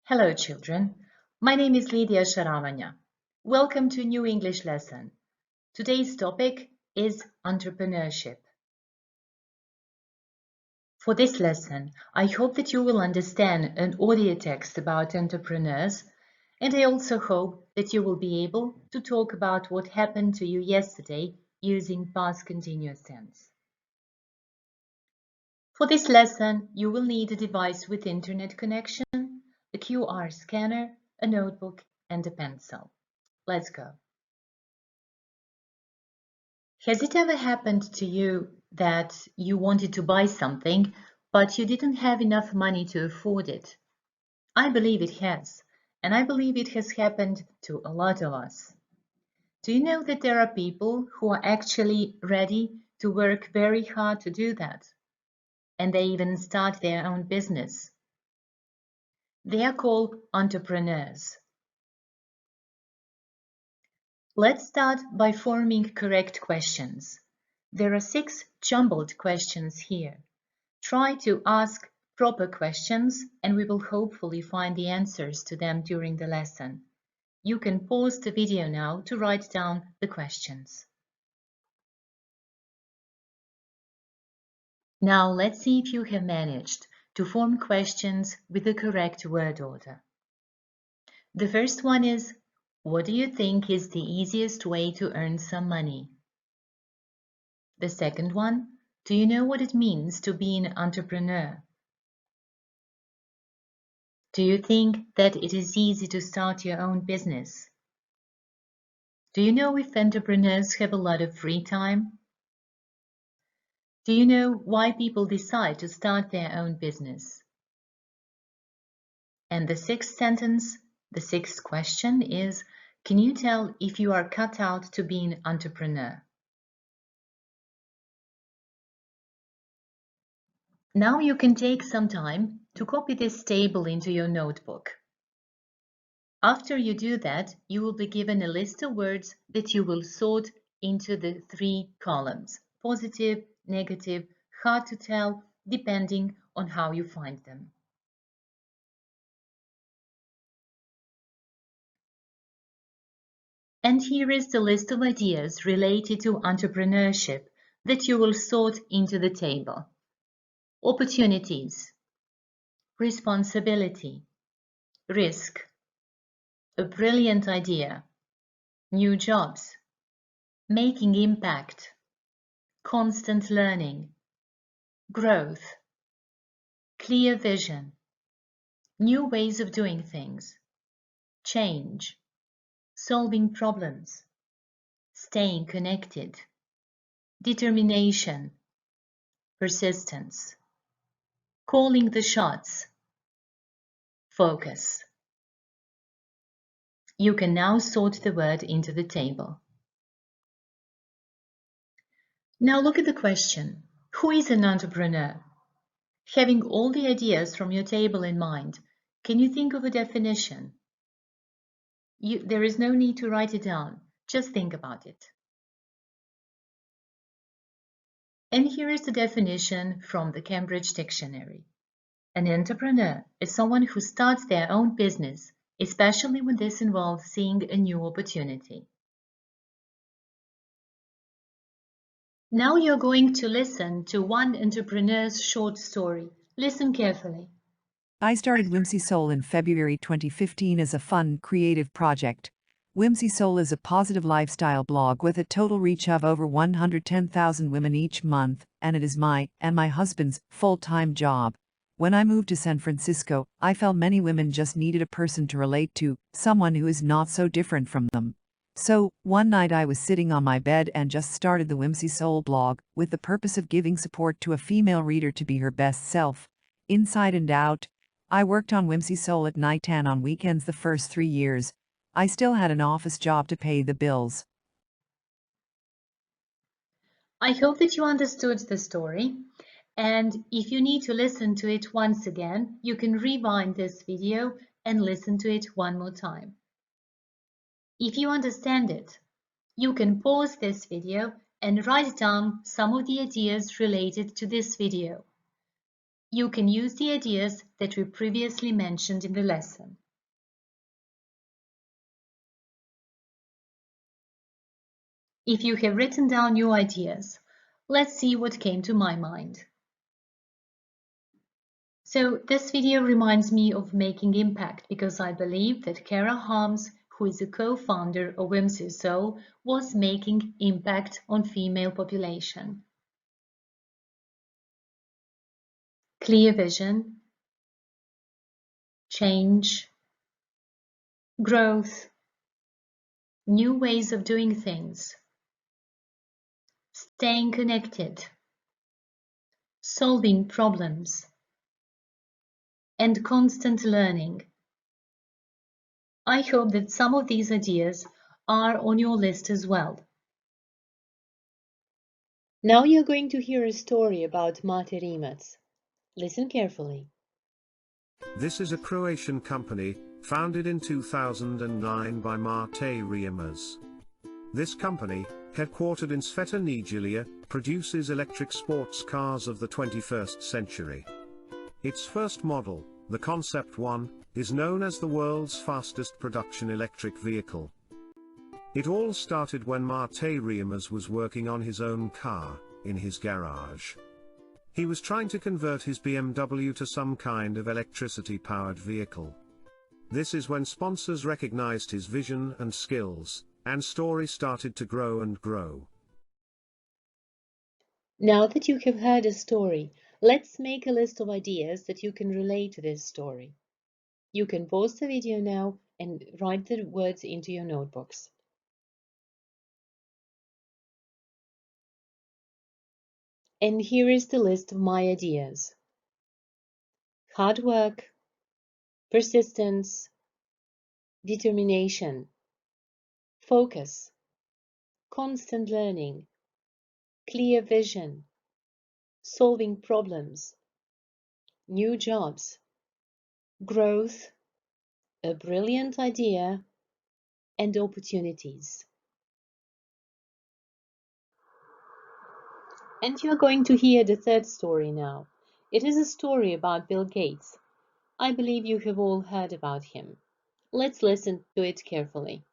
Hello, children. My name is Lidija Šaravanja. Welcome to a new English lesson. Today's topic is entrepreneurship. For this lesson, I hope that you will understand an audio text about entrepreneurs, and I also hope that you will be able to talk about what happened to you yesterday using past continuous tense. For this lesson, you will need a device with internet connection, a QR scanner, a notebook, and a pencil. Let's go. Has it ever happened to you that you wanted to buy something, but you didn't have enough money to afford it? I believe it has, and I believe it has happened to a lot of us. Do you know that there are people who are actually ready to work very hard to do that? And they even start their own business. They are called entrepreneurs. Let's start by forming correct questions. There are 6 jumbled questions here. Try to ask proper questions and we will hopefully find the answers to them during the lesson. You can pause the video now to write down the questions. Now let's see if you have managed to form questions with the correct word order. The first one is, what do you think is the easiest way to earn some money? The second one, do you know what it means to be an entrepreneur? Do you think that it is easy to start your own business? Do you know if entrepreneurs have a lot of free time? Do you know why people decide to start their own business? And the 6th sentence, the 6th question is, can you tell if you are cut out to be an entrepreneur? Now you can take some time to copy this table into your notebook. After you do that, you will be given a list of words that you will sort into the 3 columns: positive, negative, hard to tell, depending on how you find them. And here is the list of ideas related to entrepreneurship that you will sort into the table. Opportunities, responsibility, risk, a brilliant idea, new jobs, making impact, constant learning, growth, clear vision, new ways of doing things, change, solving problems, staying connected, determination, persistence, calling the shots, focus. You can now sort the word into the table. Now look at the question. Who is an entrepreneur? Having all the ideas from your table in mind, can you think of a definition? There is no need to write it down. Just think about it. And here is the definition from the Cambridge Dictionary. An entrepreneur is someone who starts their own business, especially when this involves seeing a new opportunity. Now you're going to listen to one entrepreneur's short story. Listen carefully. I started Whimsy Soul in February 2015 as a fun, creative project. Whimsy Soul is a positive lifestyle blog with a total reach of over 110,000 women each month, and it is my and my husband's full-time job. When I moved to San Francisco, I felt many women just needed a person to relate to, someone who is not so different from them. So, one night I was sitting on my bed and just started the Whimsy Soul blog, with the purpose of giving support to a female reader to be her best self, inside and out. I worked on Whimsy Soul at night and on weekends the first 3 years. I still had an office job to pay the bills. I hope that you understood the story, and if you need to listen to it once again, you can rewind this video and listen to it one more time. If you understand it, you can pause this video and write down some of the ideas related to this video. you can use the ideas that we previously mentioned in the lesson. If you have written down your ideas, let's see what came to my mind. So this video reminds me of making impact because I believe that Kara Harms, who is a co-founder of Whimsy Soul, was making impact on female population. Clear vision, change, growth, new ways of doing things, staying connected, solving problems, and constant learning. I hope that some of these ideas are on your list as well. Now you're going to hear a story about Mate Rimac. Listen carefully. This is a Croatian company, founded in 2009 by Mate Rimac. This company, headquartered in Sveta Nedelja, produces electric sports cars of the 21st century. Its first model, the Concept 1, is known as the world's fastest production electric vehicle. It all started when Mate Rimac was working on his own car, in his garage. He was trying to convert his BMW to some kind of electricity-powered vehicle. This is when sponsors recognized his vision and skills, and story started to grow and grow. Now that you have heard a story, let's make a list of ideas that you can relate to this story. You can pause the video now and write the words into your notebooks. And here is the list of my ideas. Hard work, persistence, determination, focus, constant learning, clear vision, solving problems, new jobs, growth, a brilliant idea, and opportunities. And you're going to hear the third story now. It is a story about Bill Gates. I believe you have all heard about him. Let's listen to it carefully.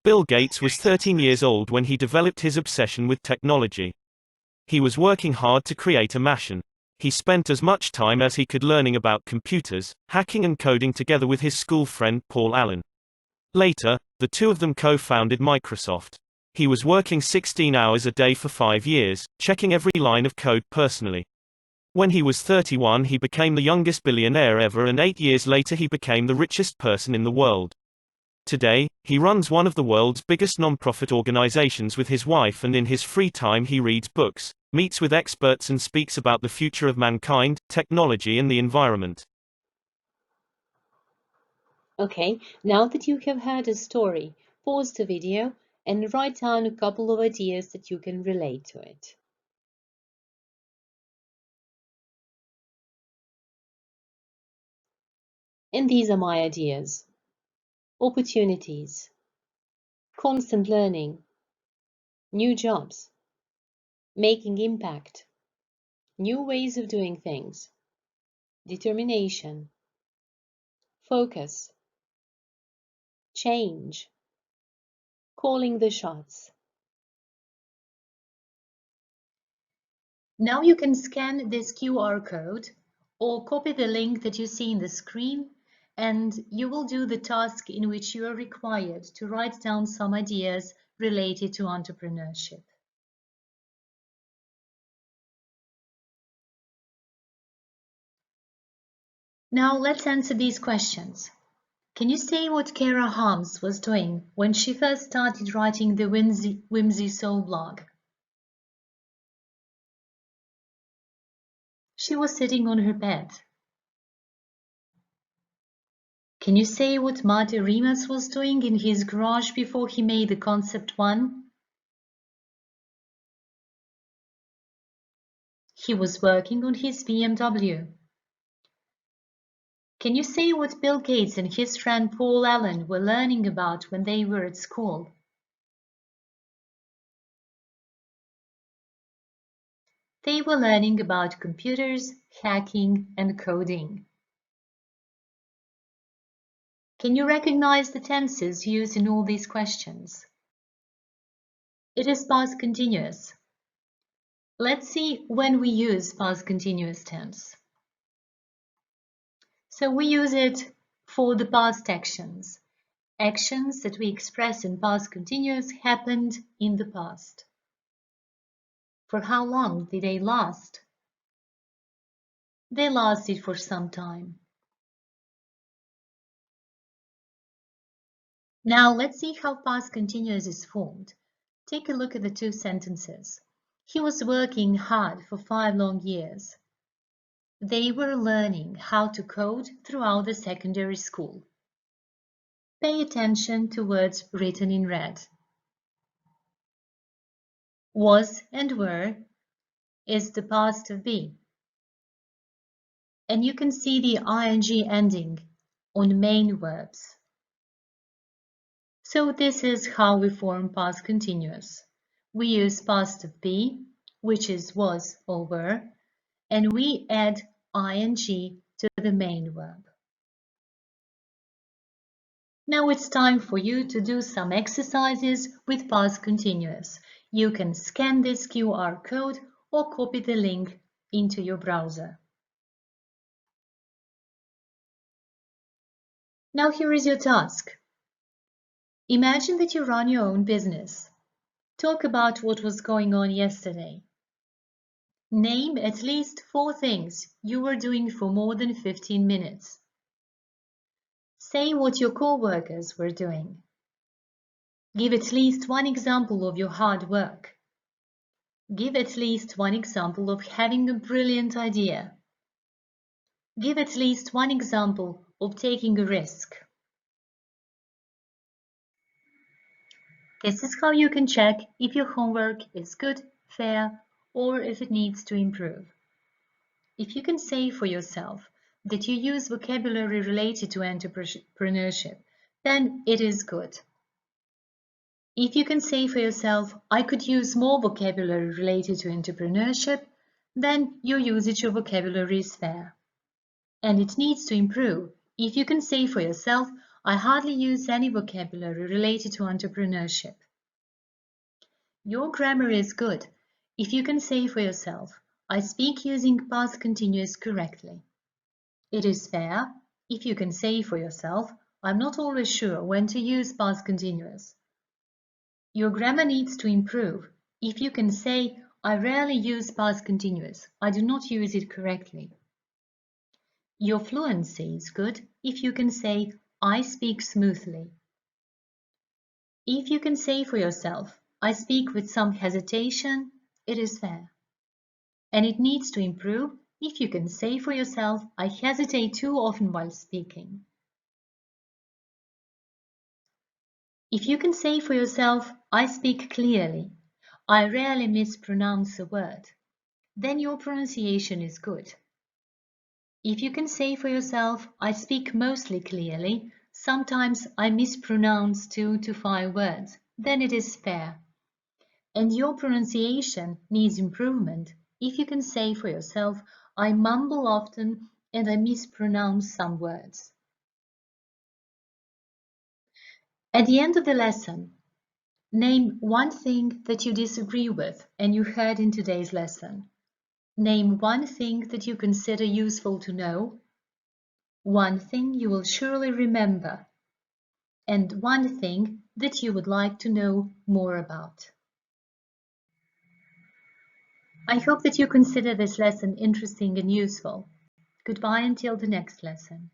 Bill Gates was 13 years old when he developed his obsession with technology. He was working hard to create a machine. He spent as much time as he could learning about computers, hacking and coding together with his school friend Paul Allen. Later, the two of them co-founded Microsoft. He was working 16 hours a day for 5 years, checking every line of code personally. When he was 31, he became the youngest billionaire ever, and 8 years later he became the richest person in the world. Today, he runs one of the world's biggest non-profit organizations with his wife, and in his free time he reads books, meets with experts and speaks about the future of mankind, technology and the environment. Okay, now that you have heard a story, pause the video and write down a couple of ideas that you can relate to it. And these are my ideas. Opportunities, constant learning, new jobs, making impact, new ways of doing things, determination, focus, change, calling the shots. Now you can scan this QR code or copy the link that you see in the screen, and you will do the task in which you are required to write down some ideas related to entrepreneurship. Now let's answer these questions. Can you say what Kara Harms was doing when she first started writing the Whimsy Soul blog? She was sitting on her bed. Can you say what Mate Rimac was doing in his garage before he made the Concept 1? He was working on his BMW. Can you say what Bill Gates and his friend Paul Allen were learning about when they were at school? They were learning about computers, hacking, and coding. Can you recognize the tenses used in all these questions? It is past continuous. Let's see when we use past continuous tense. So we use it for the past actions. Actions that we express in past continuous happened in the past. For how long did they last? They lasted for some time. Now let's see how past continuous is formed. Take a look at the two sentences. He was working hard for 5 long years. They were learning how to code throughout the secondary school. Pay attention to words written in red. Was and were is the past of be. And you can see the ing ending on main verbs. So this is how we form past continuous. We use past of be, which is was or were, and we add ing to the main verb. Now it's time for you to do some exercises with past continuous. You can scan this QR code or copy the link into your browser. Now here is your task. Imagine that you run your own business. Talk about what was going on yesterday. Name at least 4 things you were doing for more than 15 minutes. Say what your co-workers were doing. Give at least one example of your hard work. Give at least one example of having a brilliant idea. Give at least one example of taking a risk. This is how you can check if your homework is good, fair, or if it needs to improve. If you can say for yourself that you use vocabulary related to entrepreneurship, then it is good. If you can say for yourself, I could use more vocabulary related to entrepreneurship, then your usage of vocabulary is fair. And it needs to improve. If you can say for yourself, I hardly use any vocabulary related to entrepreneurship. Your grammar is good if you can say for yourself, I speak using past continuous correctly. It is fair if you can say for yourself, I'm not always sure when to use past continuous. Your grammar needs to improve if you can say, I rarely use past continuous. I do not use it correctly. Your fluency is good if you can say, I speak smoothly. If you can say for yourself, I speak with some hesitation, it is fair. And it needs to improve if you can say for yourself, I hesitate too often while speaking. If you can say for yourself, I speak clearly, I rarely mispronounce a word, then your pronunciation is good. If you can say for yourself, I speak mostly clearly, sometimes I mispronounce 2 to 5 words, then it is fair. And your pronunciation needs improvement if you can say for yourself, I mumble often and I mispronounce some words. At the end of the lesson, name one thing that you disagree with and you heard in today's lesson. Name one thing that you consider useful to know, one thing you will surely remember, and one thing that you would like to know more about. I hope that you consider this lesson interesting and useful. Goodbye until the next lesson.